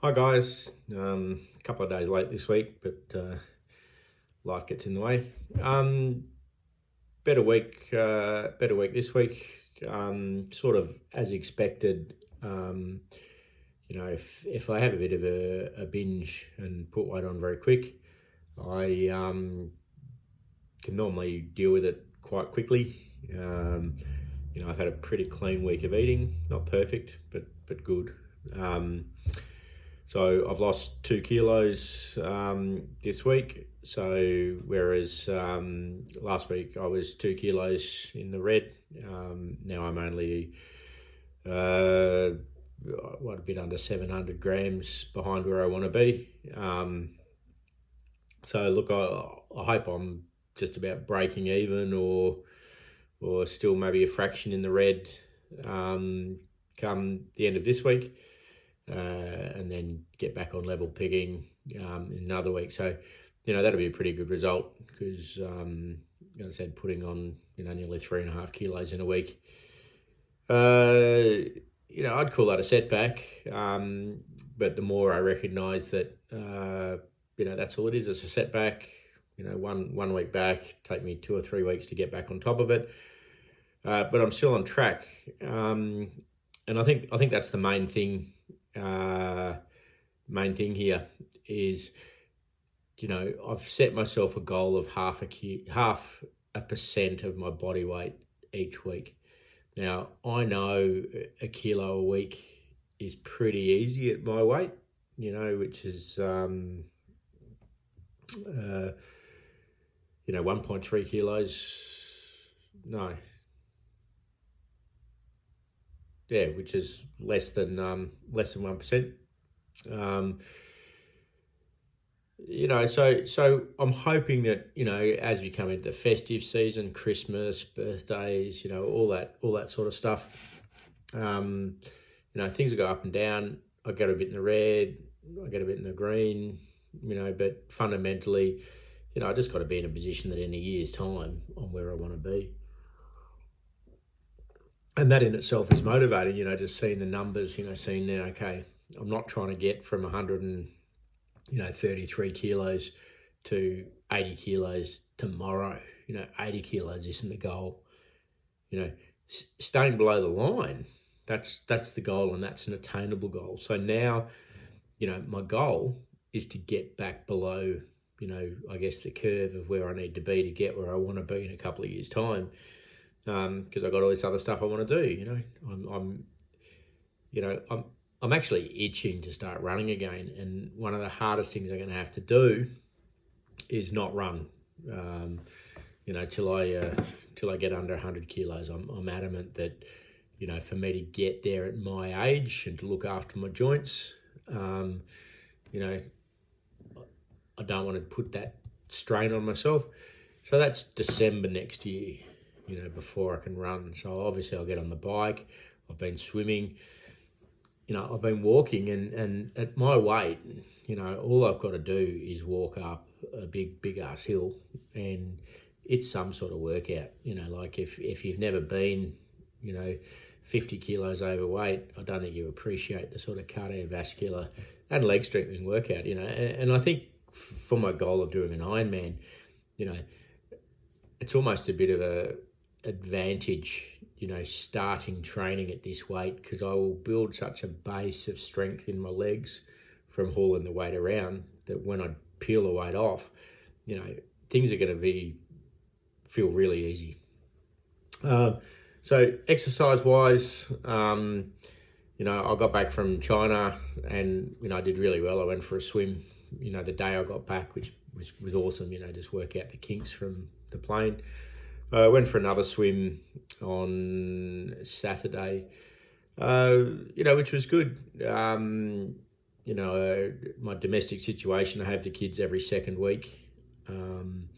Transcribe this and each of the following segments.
Hi guys, a couple of days late this week, but life gets in the way. Um, better week this week. Sort of as expected. Um, if I have a bit of a binge and put weight on very quick, I can normally deal with it quite quickly. I've had a pretty clean week of eating, not perfect, but good. Um, So I've lost 2 kilos this week. So whereas last week I was 2 kilos in the red, now I'm only a bit under 700 grams behind where I want to be. So look, I hope I'm just about breaking even, or still maybe a fraction in the red come the end of this week. And then get back on level pigging in another week. So, that'll be a pretty good result because, as I said, putting on, nearly 3.5 kilos in a week. I'd call that a setback. But the more I recognise that, that's all it is. It's a setback. One week back, take me 2 or 3 weeks to get back on top of it. But I'm still on track. And I think that's the main thing. Main thing here is, I've set myself a goal of half a percent of my body weight each week. Now I know a kilo a week is pretty easy at my weight, which is 1.3 kilos. No. Yeah, which is less than 1%. So I'm hoping that as we come into the festive season, Christmas, birthdays, all that sort of stuff. Things will go up and down. I get a bit in the red, I get a bit in the green, but fundamentally, I just got to be in a position that in a year's time I'm where I want to be. And that in itself is motivating, just seeing the numbers, seeing now, okay, I'm not trying to get from 133 kilos to 80 kilos tomorrow. 80 kilos isn't the goal. Staying below the line, that's the goal, and that's an attainable goal. So now, my goal is to get back below, I guess the curve of where I need to be to get where I want to be in a couple of years' time. Because I've got all this other stuff I want to do. I'm actually itching to start running again, and one of the hardest things I'm going to have to do is not run. Till I get under 100 kilos. I'm adamant that for me to get there at my age and to look after my joints, I don't want to put that strain on myself. So that's December next year. Before I can run. So obviously I'll get on the bike. I've been swimming. I've been walking, and at my weight, all I've got to do is walk up a big ass hill, and it's some sort of workout. Like if you've never been, 50 kilos overweight, I don't think you appreciate the sort of cardiovascular and leg strengthening workout. And I think for my goal of doing an Ironman, it's almost a bit of a advantage, starting training at this weight, because I will build such a base of strength in my legs from hauling the weight around that when I peel the weight off, things are going to feel really easy. So exercise wise, I got back from China and, I did really well. I went for a swim, the day I got back, which was awesome, just work out the kinks from the plane. I went for another swim on Saturday, which was good. My domestic situation, I have the kids every second week, and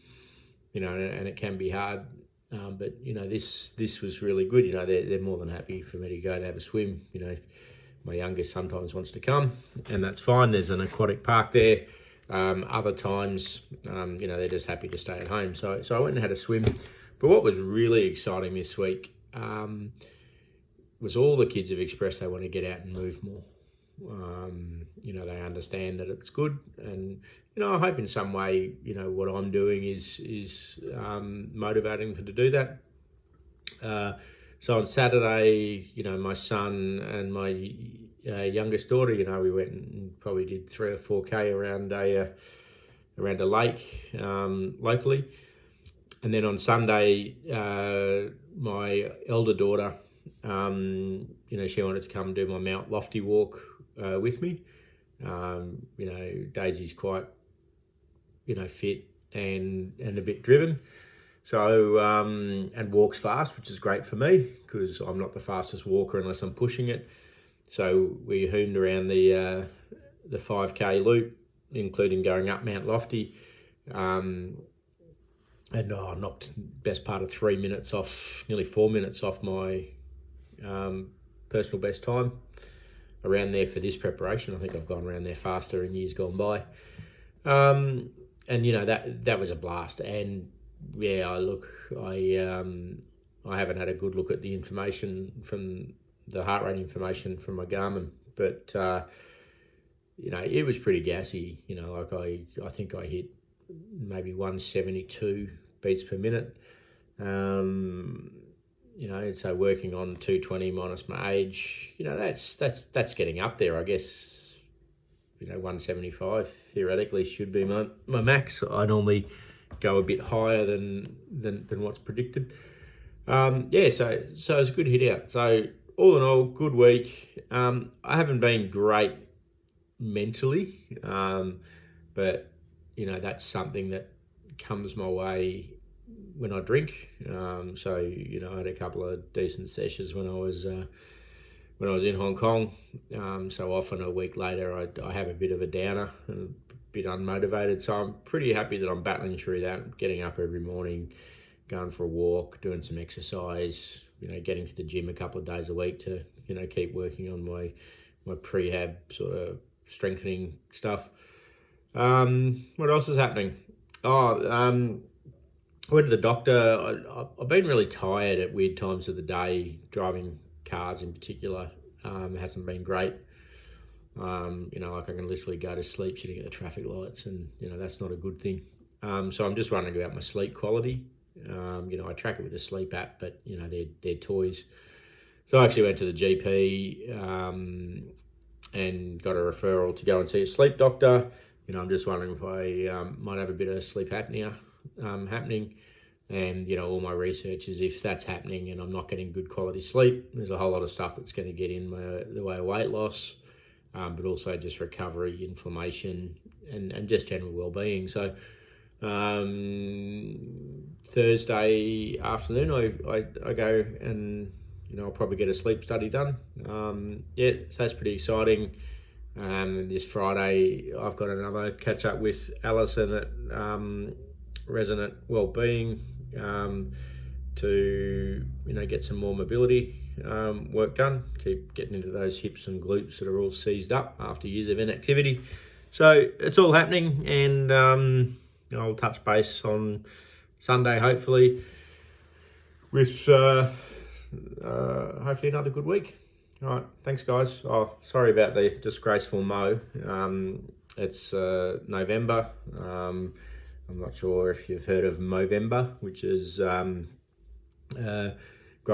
it can be hard. But this was really good. They're more than happy for me to go to have a swim. My youngest sometimes wants to come, and that's fine. There's an aquatic park there. Other times, they're just happy to stay at home. So I went and had a swim. But what was really exciting this week was all the kids have expressed they want to get out and move more. They understand that it's good, and I hope in some way, what I'm doing is motivating them to do that. So on Saturday, my son and my youngest daughter, we went and probably did 3 or 4K around a lake locally. And then on Sunday, my elder daughter, she wanted to come do my Mount Lofty walk with me. Daisy's quite, fit and a bit driven. So, and walks fast, which is great for me because I'm not the fastest walker unless I'm pushing it. So we hooned around the 5K loop, including going up Mount Lofty. And I knocked best part of 3 minutes off, nearly 4 minutes off my personal best time around there for this preparation. I think I've gone around there faster in years gone by. And that was a blast. And yeah, I haven't had a good look at the information from the heart rate information from my Garmin, but it was pretty gassy. I think I hit maybe 172 beats per minute. So working on 220 minus my age, that's getting up there. I guess 175 theoretically should be my max. I normally go a bit higher than what's predicted. So it's a good hit out. So all in all, good week. I haven't been great mentally, but that's something that comes my way when I drink. I had a couple of decent sessions when I was in Hong Kong. So often a week later, I have a bit of a downer and a bit unmotivated. So I'm pretty happy that I'm battling through that, getting up every morning, going for a walk, doing some exercise, getting to the gym a couple of days a week to, keep working on my prehab sort of strengthening stuff. What else is happening? I went to the doctor. I've been really tired at weird times of the day, driving cars in particular. It hasn't been great. I can literally go to sleep sitting at the traffic lights, and, that's not a good thing. So I'm just wondering about my sleep quality. I track it with a sleep app, but, they're toys. So I actually went to the GP and got a referral to go and see a sleep doctor. I'm just wondering if I might have a bit of sleep apnea happening. And, all my research is if that's happening and I'm not getting good quality sleep, there's a whole lot of stuff that's going to get in the way of weight loss, but also just recovery, inflammation, and just general well-being. So Thursday afternoon, I go and, I'll probably get a sleep study done. So that's pretty exciting. This Friday, I've got another catch up with Alison at Resonant Wellbeing to get some more mobility work done. Keep getting into those hips and glutes that are all seized up after years of inactivity. So it's all happening, and I'll touch base on Sunday hopefully with hopefully another good week. All right, thanks guys. Sorry about the disgraceful mow. It's November. I'm not sure if you've heard of Movember, which is grow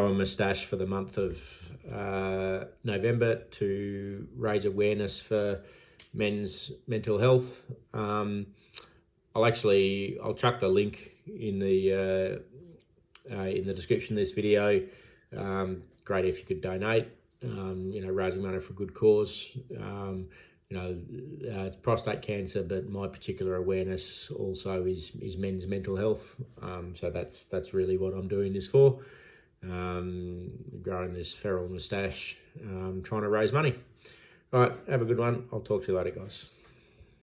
a moustache for the month of November to raise awareness for men's mental health. I'll chuck the link in the description of this video. Great if you could donate. Raising money for a good cause. It's prostate cancer, but my particular awareness also is men's mental health. So that's really what I'm doing this for. Growing this feral moustache, trying to raise money. All right, have a good one. I'll talk to you later, guys.